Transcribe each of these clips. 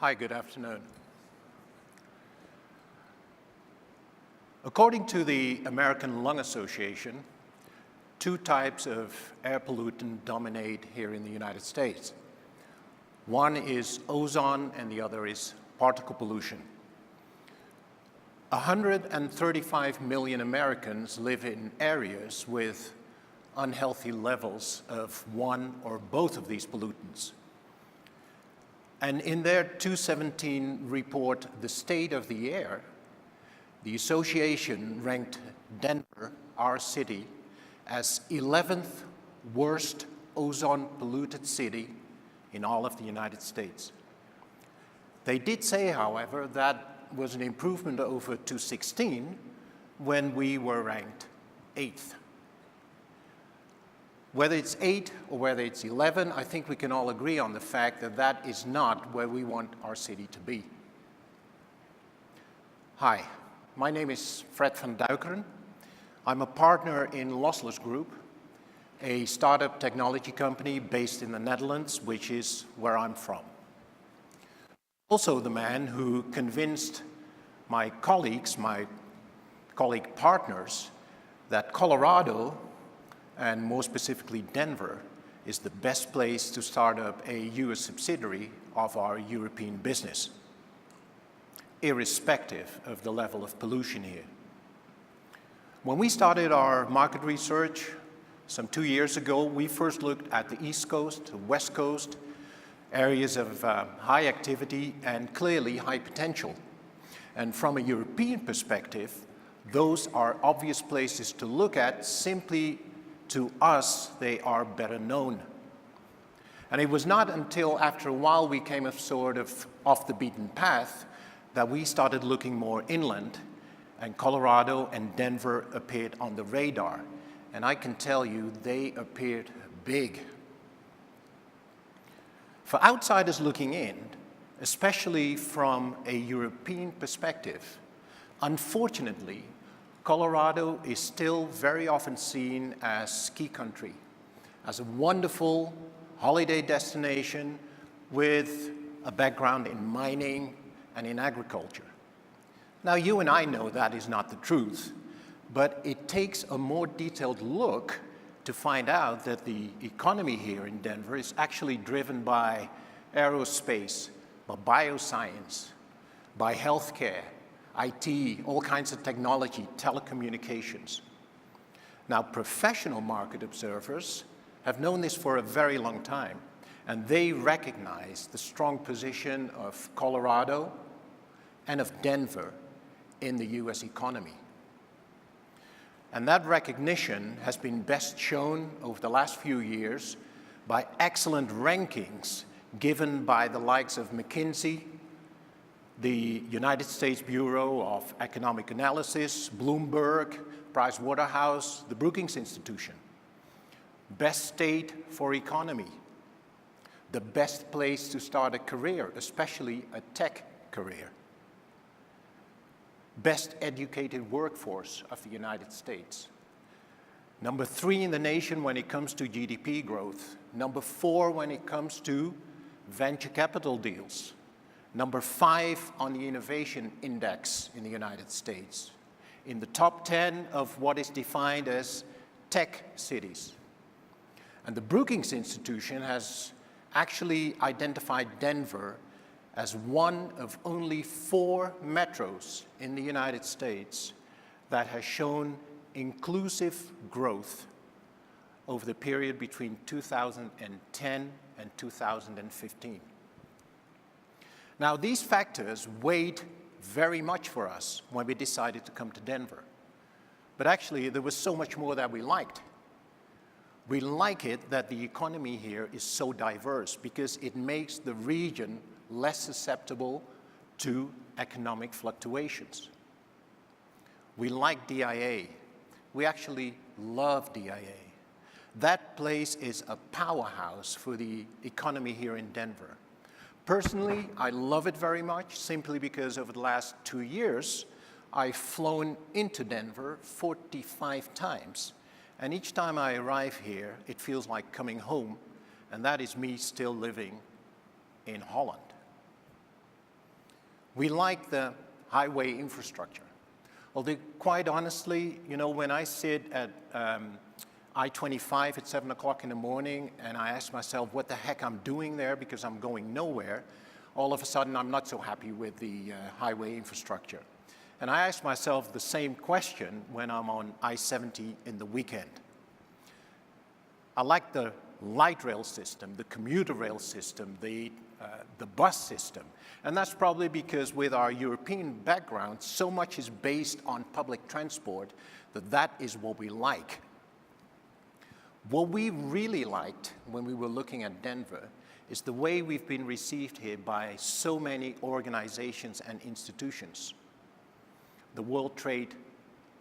Hi, good afternoon. According to the American Lung Association, two types of air pollutant dominate here in the United States. One is ozone and the other is particle pollution. 135 million Americans live in areas with unhealthy levels of one or both of these pollutants. And in their 2017 report, The State of the Air, the association ranked Denver, our city, as 11th worst ozone-polluted city in all of the United States. They did say, however, that was an improvement over 2016 when we were ranked 8th. Whether it's 8 or whether it's 11, I think we can all agree on the fact that that is not where we want our city to be. Hi, my name is Fred van Duijkeren. I'm a partner in Lossless Group, a startup technology company based in the Netherlands, which is where I'm from. Also the man who convinced my colleague partners, that Colorado, and more specifically Denver, is the best place to start up a US subsidiary of our European business, irrespective of the level of pollution here. When we started our market research some 2 years ago, we first looked at the East Coast, the West Coast, areas of high activity and clearly high potential. And from a European perspective, those are obvious places to look at. Simply to us, they are better known. And it was not until after a while we came sort of off the beaten path that we started looking more inland, and Colorado and Denver appeared on the radar. And I can tell you, they appeared big. For outsiders looking in, especially from a European perspective, unfortunately, Colorado is still very often seen as ski country, as a wonderful holiday destination with a background in mining and in agriculture. Now, you and I know that is not the truth, but it takes a more detailed look to find out that the economy here in Denver is actually driven by aerospace, by bioscience, by healthcare, IT, all kinds of technology, telecommunications. Now, professional market observers have known this for a very long time, and they recognize the strong position of Colorado and of Denver in the US economy. And that recognition has been best shown over the last few years by excellent rankings given by the likes of McKinsey, the United States Bureau of Economic Analysis, Bloomberg, Pricewaterhouse, the Brookings Institution. Best state for economy. The best place to start a career, especially a tech career. Best educated workforce of the United States. Number 3 in the nation when it comes to GDP growth. Number 4 when it comes to venture capital deals. Number 5 on the innovation index in the United States. In the top 10 of what is defined as tech cities. And the Brookings Institution has actually identified Denver as one of only 4 metros in the United States that has shown inclusive growth over the period between 2010 and 2015. Now, these factors weighed very much for us when we decided to come to Denver. But actually, there was so much more that we liked. We like it that the economy here is so diverse because it makes the region less susceptible to economic fluctuations. We like DIA. We actually love DIA. That place is a powerhouse for the economy here in Denver. Personally, I love it very much simply because over the last 2 years, I've flown into Denver 45 times. And each time I arrive here, it feels like coming home, and that is me still living in Holland. We like the highway infrastructure. Although, quite honestly, you know, when I sit at I-25 at 7 o'clock in the morning and I ask myself what the heck I'm doing there because I'm going nowhere, all of a sudden I'm not so happy with the highway infrastructure. And I ask myself the same question when I'm on I-70 in the weekend. I like the light rail system, the commuter rail system, the bus system. And that's probably because with our European background, so much is based on public transport that is what we like. What we really liked when we were looking at Denver is the way we've been received here by so many organizations and institutions. The World Trade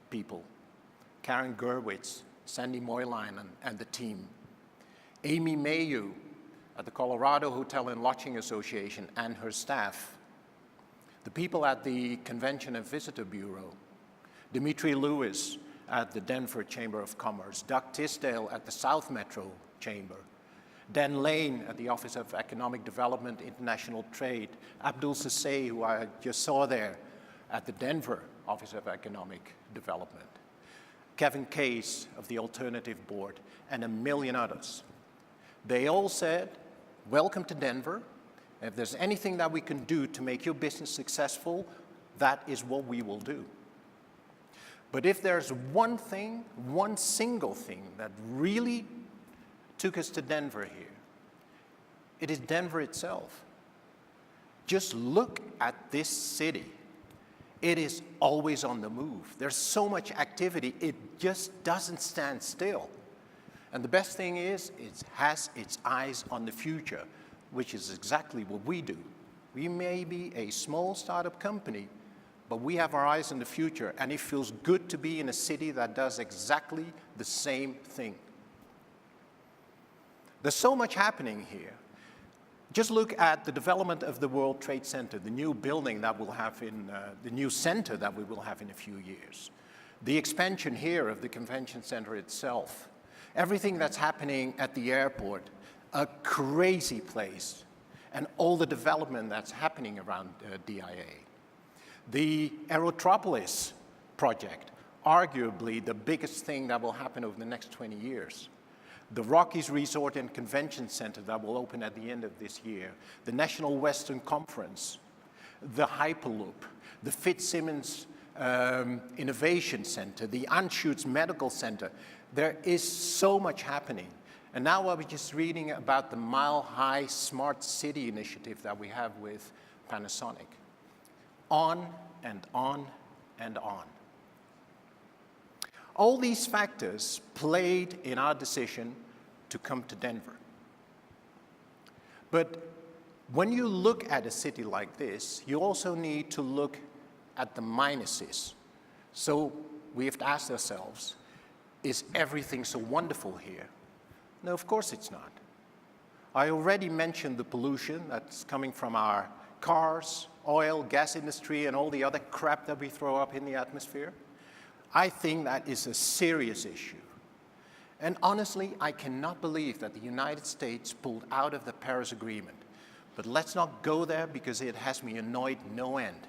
people, Karen Gerwitz, Sandy Moylan and the team, Amy Mayu at the Colorado Hotel and Lodging Association and her staff, the people at the Convention and Visitor Bureau, Dimitri Lewis at the Denver Chamber of Commerce, Doug Tisdale at the South Metro Chamber, Dan Lane at the Office of Economic Development, International Trade, Abdul Sasay, who I just saw there, at the Denver Office of Economic Development, Kevin Case of the Alternative Board, and a million others. They all said, welcome to Denver. If there's anything that we can do to make your business successful, that is what we will do. But if there's one thing, one single thing that really took us to Denver here, it is Denver itself. Just look at this city. It is always on the move. There's so much activity, it just doesn't stand still. And the best thing is, it has its eyes on the future, which is exactly what we do. We may be a small startup company, but we have our eyes on the future, and it feels good to be in a city that does exactly the same thing. There's so much happening here. Just look at the development of the World Trade Center, the new building that we'll have in, the new center that we will have in a few years. The expansion here of the convention center itself. Everything that's happening at the airport, a crazy place, and all the development that's happening around DIA. The Aerotropolis project, arguably the biggest thing that will happen over the next 20 years. The Rockies Resort and Convention Center that will open at the end of this year. The National Western Conference. The Hyperloop. The Fitzsimmons Innovation Center. The Anschutz Medical Center. There is so much happening. And now I was just reading about the Mile High Smart City initiative that we have with Panasonic. On and on and on. All these factors played in our decision to come to Denver. But when you look at a city like this, you also need to look at the minuses. So we have to ask ourselves, is everything so wonderful here? No, of course it's not. I already mentioned the pollution that's coming from our cars, oil, gas industry, and all the other crap that we throw up in the atmosphere. I think that is a serious issue. And honestly, I cannot believe that the United States pulled out of the Paris Agreement. But let's not go there because it has me annoyed no end.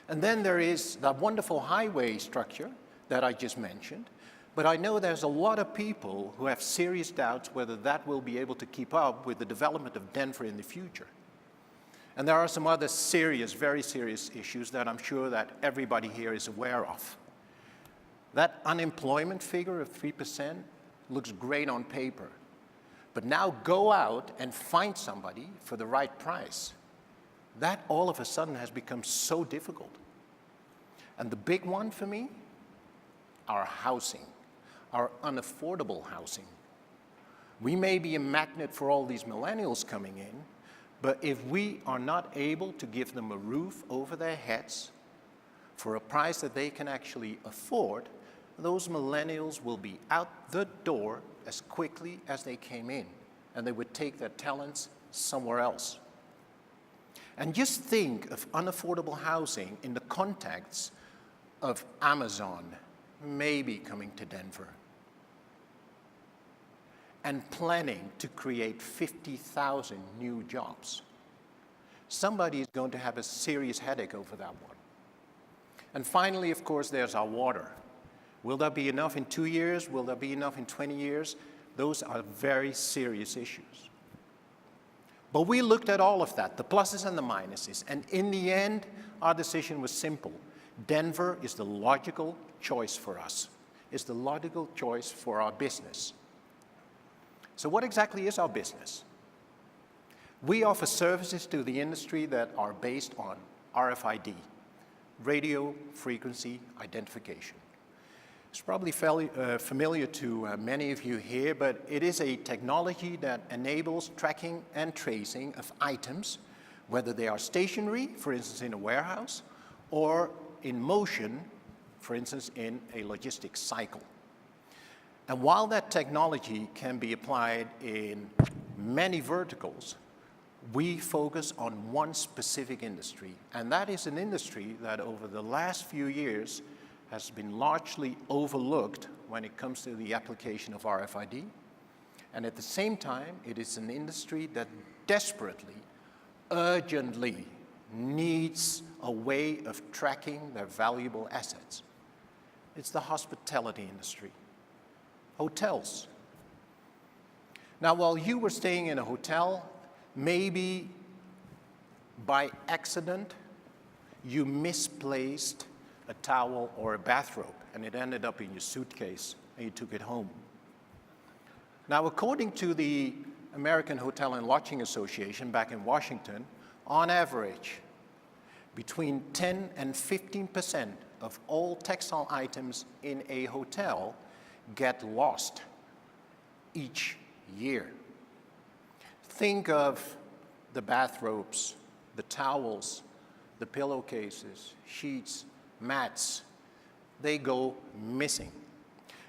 And then there is that wonderful highway structure that I just mentioned. But I know there's a lot of people who have serious doubts whether that will be able to keep up with the development of Denver in the future. And there are some other serious, very serious issues that I'm sure that everybody here is aware of. That unemployment figure of 3% looks great on paper. But now go out and find somebody for the right price. That all of a sudden has become so difficult. And the big one for me, our housing, our unaffordable housing. We may be a magnet for all these millennials coming in, but if we are not able to give them a roof over their heads for a price that they can actually afford, those millennials will be out the door as quickly as they came in, and they would take their talents somewhere else. And just think of unaffordable housing in the context of Amazon maybe coming to Denver and planning to create 50,000 new jobs. somebody is going to have a serious headache over that one. And finally, of course, there's our water. Will there be enough in 2 years? Will there be enough in 20 years? Those are very serious issues. But we looked at all of that, the pluses and the minuses, and in the end, our decision was simple. Denver is the logical choice for us. It's the logical choice for our business. So what exactly is our business? We offer services to the industry that are based on RFID, radio frequency identification. It's probably fairly familiar to many of you here, but it is a technology that enables tracking and tracing of items, whether they are stationary, for instance in a warehouse, or in motion, for instance in a logistics cycle. And while that technology can be applied in many verticals, we focus on one specific industry, and that is an industry that over the last few years has been largely overlooked when it comes to the application of RFID. And at the same time, it is an industry that desperately, urgently needs a way of tracking their valuable assets. It's the hospitality industry, hotels. Now, while you were staying in a hotel, maybe by accident, you misplaced a towel or a bathrobe, and it ended up in your suitcase, and you took it home. Now, according to the American Hotel and Lodging Association back in Washington, on average, between 10 and 15% of all textile items in a hotel get lost each year. Think of the bathrobes, the towels, the pillowcases, sheets, mats. They go missing.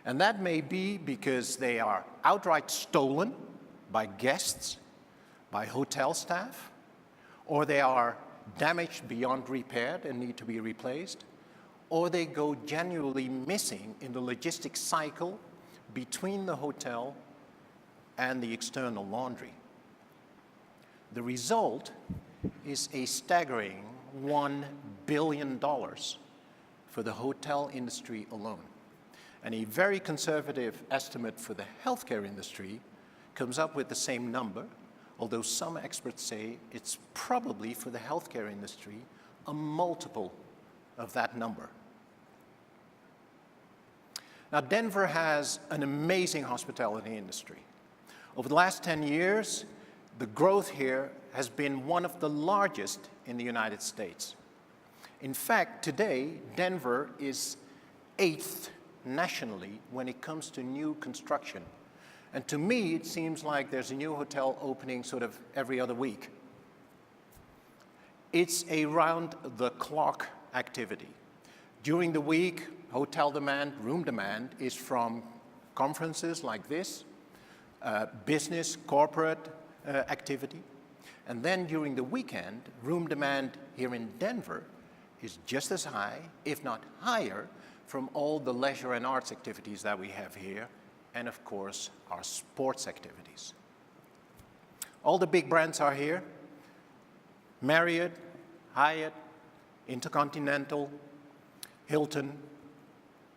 And that may be because they are outright stolen by guests, by hotel staff, or they are damaged beyond repair and need to be replaced, or they go genuinely missing in the logistics cycle between the hotel and the external laundry. The result is a staggering $1 billion for the hotel industry alone. And a very conservative estimate for the healthcare industry comes up with the same number, although some experts say it's probably for the healthcare industry a multiple of that number. Now, Denver has an amazing hospitality industry. Over the last 10 years, the growth here has been one of the largest in the United States. In fact, today, Denver is 8th nationally when it comes to new construction. And to me, it seems like there's a new hotel opening sort of every other week. It's a round-the-clock activity. During the week, hotel demand, room demand is from conferences like this, business, corporate activity. And then during the weekend, room demand here in Denver is just as high, if not higher, from all the leisure and arts activities that we have here, and of course, our sports activities. All the big brands are here: Marriott, Hyatt, Intercontinental, Hilton,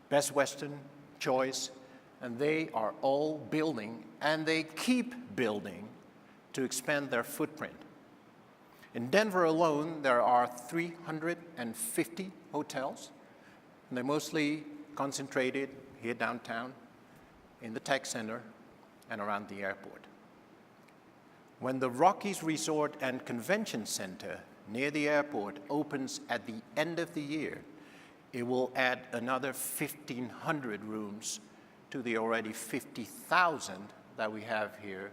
Best Western, Choice, and they are all building, and they keep building to expand their footprint. In Denver alone, there are 350 hotels, and they're mostly concentrated here downtown, in the tech center, and around the airport. When the Rockies Resort and Convention Center near the airport opens at the end of the year, it will add another 1,500 rooms to the already 50,000 that we have here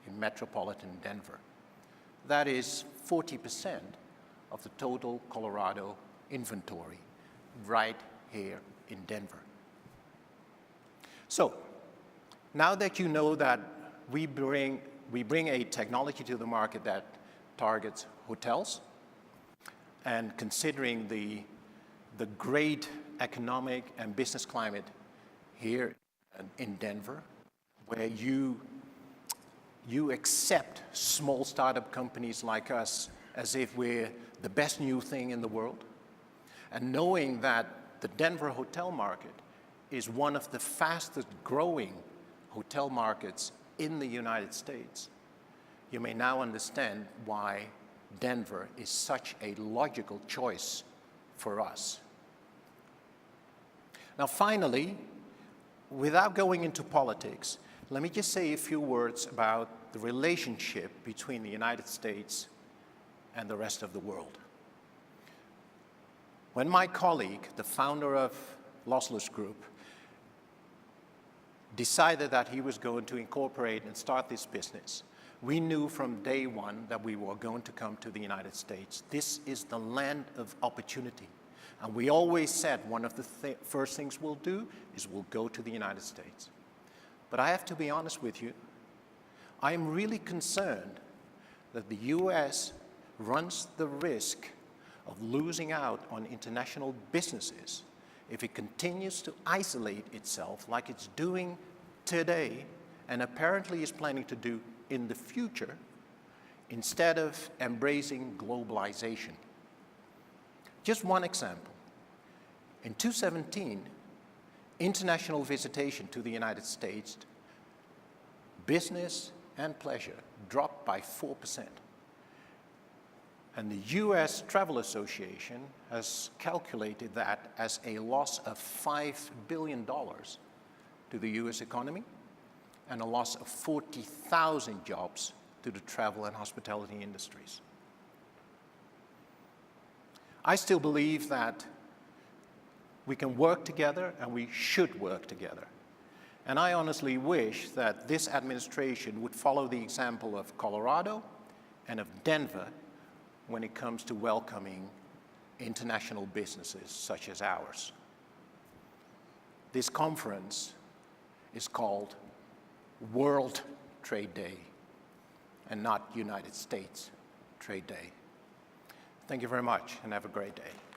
in metropolitan Denver. That is 40% of the total Colorado inventory right here in Denver. So, now that you know that we bring a technology to the market that targets hotels, and considering the great economic and business climate here in Denver, where you accept small startup companies like us as if we're the best new thing in the world. And knowing that the Denver hotel market is one of the fastest growing hotel markets in the United States, you may now understand why Denver is such a logical choice for us. Now finally, without going into politics, let me just say a few words about the relationship between the United States and the rest of the world. When my colleague, the founder of Lossless Group, decided that he was going to incorporate and start this business, we knew from day one that we were going to come to the United States. This is the land of opportunity. And we always said one of the first things we'll do is we'll go to the United States. But I have to be honest with you, I am really concerned that the US runs the risk of losing out on international businesses if it continues to isolate itself like it's doing today and apparently is planning to do in the future, instead of embracing globalization. Just one example. In 2017, international visitation to the United States, business and pleasure, dropped by 4%. And the US Travel Association has calculated that as a loss of $5 billion to the US economy and a loss of 40,000 jobs to the travel and hospitality industries. I still believe that we can work together and we should work together. And I honestly wish that this administration would follow the example of Colorado and of Denver when it comes to welcoming international businesses such as ours. This conference is called World Trade Day and not United States Trade Day. Thank you very much and have a great day.